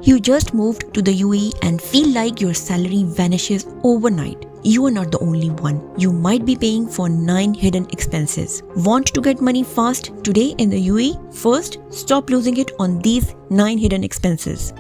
You just moved to the UAE and feel like your salary vanishes overnight. You are not the only one. You might be paying for 9 hidden expenses. Want to get money fast today in the UAE? First, stop losing it on these 9 hidden expenses.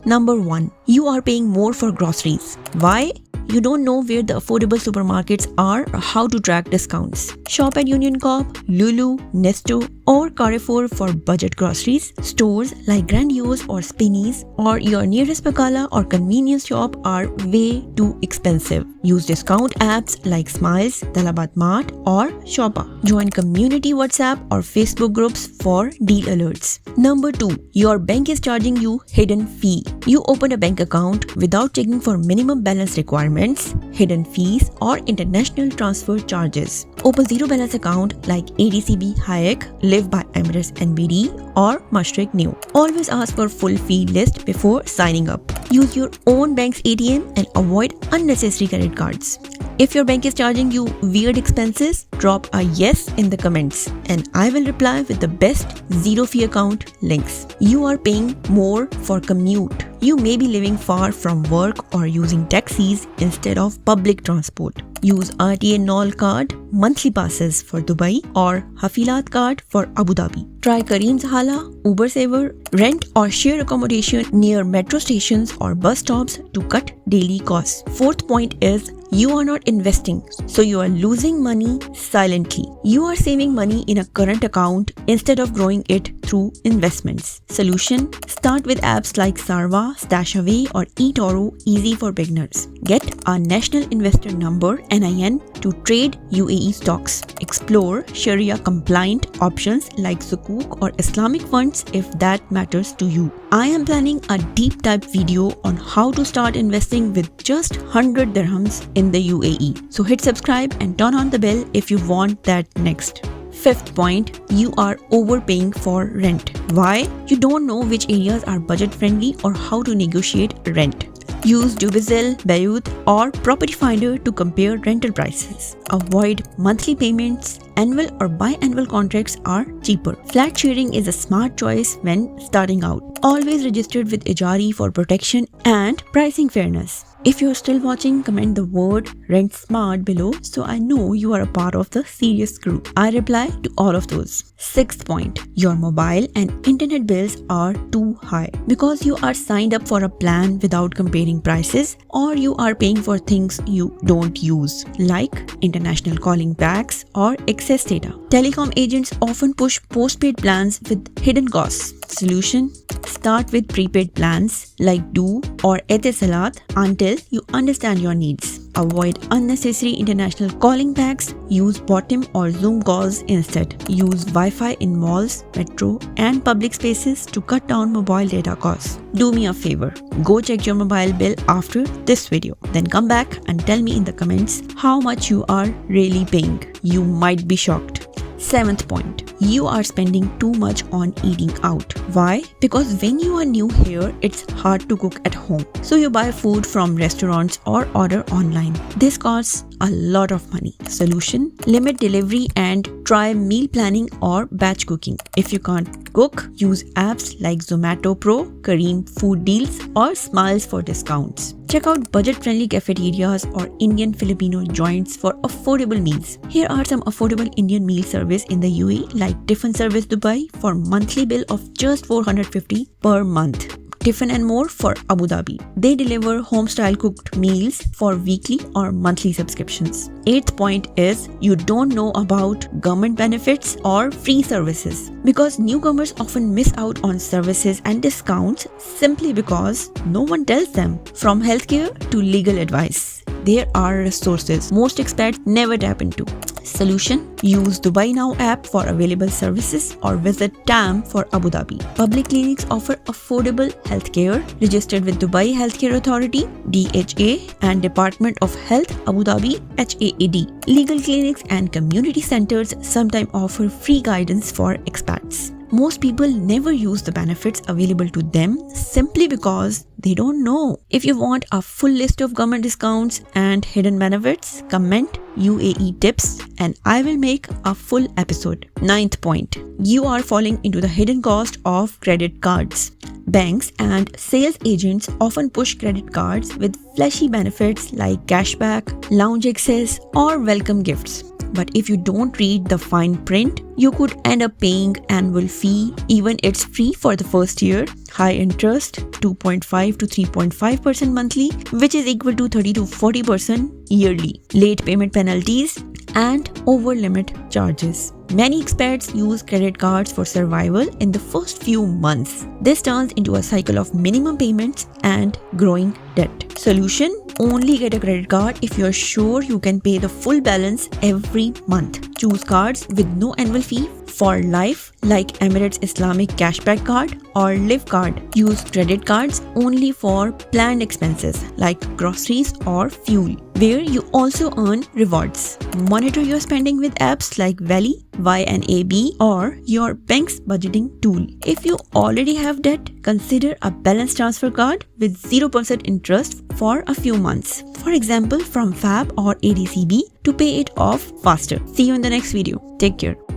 Number 1. You are paying more for groceries. Why? You don't know where the affordable supermarkets are or how to track discounts. Shop at Union Co-op, Lulu, Nesto, or Carrefour for budget groceries. Stores like Grandiose or Spinneys or your nearest Bacala or convenience shop are way too expensive. Use discount apps like Smiles, Talabat Mart, or Shoppa. Join community WhatsApp or Facebook groups for deal alerts. Number 2. Your bank is charging you hidden fee. You open a bank account without checking for minimum balance requirements, hidden fees, or international transfer charges. Open zero balance account like ADCB Hayek, Live by Emirates NBD, or Mashreq New. Always ask for full fee list before signing up. Use your own bank's ATM and avoid unnecessary credit cards. If your bank is charging you weird expenses, drop a yes in the comments and I will reply with the best zero fee account links. You are paying more for commute. You may be living far from work or using taxis instead of public transport. Use RTA Nol card, monthly passes for Dubai or Hafilat card for Abu Dhabi. Try Careem's Hala, Uber Saver, rent or share accommodation near metro stations or bus stops to cut daily costs. Fourth point is you are not investing, so you are losing money silently. You are saving money in a current account instead of growing it through investments. Solution: start with apps like Sarva, Stashaway, or eToro, easy for beginners. Get a National Investor Number (NIN) to trade UAE stocks. Explore Sharia-compliant options like Sukuk or Islamic funds if that matters to you. I am planning a deep dive video on how to start investing with just 100 dirhams in the UAE. So hit subscribe and turn on the bell if you want that next. Fifth point, you are overpaying for rent. Why? You don't know which areas are budget friendly or how to negotiate rent. Use Dubizzle, Bayut, or Property Finder to compare rental prices. Avoid monthly payments. Annual or biannual contracts are cheaper. Flat sharing is a smart choice when starting out. Always registered with Ejari for protection and pricing fairness. If you're still watching, comment the word Rent Smart below so I know you are a part of the serious crew. I reply to all of those. Sixth point, your mobile and internet bills are too high because you are signed up for a plan without comparing prices or you are paying for things you don't use like international calling packs or excess data. Telecom agents often push postpaid plans with hidden costs. Solution: start with prepaid plans like Do or Etisalat until you understand your needs. Avoid unnecessary international calling packs. Use Bottom or Zoom calls instead. Use Wi-Fi in malls, metro, and public spaces to cut down mobile data costs. Do me a favor. Go check your mobile bill after this video. Then come back and tell me in the comments how much you are really paying. You might be shocked. Seventh point, you are spending too much on eating out. Why? Because when you are new here, it's hard to cook at home. So you buy food from restaurants or order online. This costs a lot of money. Solution: limit delivery and try meal planning or batch cooking. If you can't cook, use apps like Zomato Pro, Careem Food Deals, or Smiles for discounts. Check out budget-friendly cafeterias or Indian Filipino joints for affordable meals. Here are some affordable Indian meal service in the UAE like Tiffin Service Dubai for monthly bill of just 450 per month. Tiffin and More for Abu Dhabi. They deliver home-style cooked meals for weekly or monthly subscriptions. Eighth point is you don't know about government benefits or free services because newcomers often miss out on services and discounts simply because no one tells them. From healthcare to legal advice, there are resources most expats never tap into. Solution: use Dubai Now app for available services or visit TAM for Abu Dhabi. Public clinics offer affordable healthcare registered with Dubai Healthcare Authority (DHA) and Department of Health Abu Dhabi (HAAD). Legal clinics and community centers sometimes offer free guidance for expats. most people never use the benefits available to them simply because they don't know. If you want a full list of government discounts and hidden benefits, comment UAE tips and I will make a full episode. 9th point. You are falling into the hidden cost of credit cards. Banks and sales agents often push credit cards with flashy benefits like cashback, lounge access, or welcome gifts. But if you don't read the fine print, you could end up paying annual fee, even it's free for the first year, high interest 2.5 to 3.5% monthly, which is equal to 30 to 40% yearly, late payment penalties, and over limit charges. Many expats use credit cards for survival in the first few months. This turns into a cycle of minimum payments and growing debt. Solution: only get a credit card if you're sure you can pay the full balance every month. Choose cards with no annual fee for life like Emirates Islamic Cashback Card or Live Card. Use credit cards only for planned expenses like groceries or fuel, where you also earn rewards. Monitor your spending with apps like Valley, YNAB, or your bank's budgeting tool. If you already have debt, consider a balance transfer card with 0% interest for a few months. For example, from Fab or ADCB to pay it off faster. See you in the next video. Take care.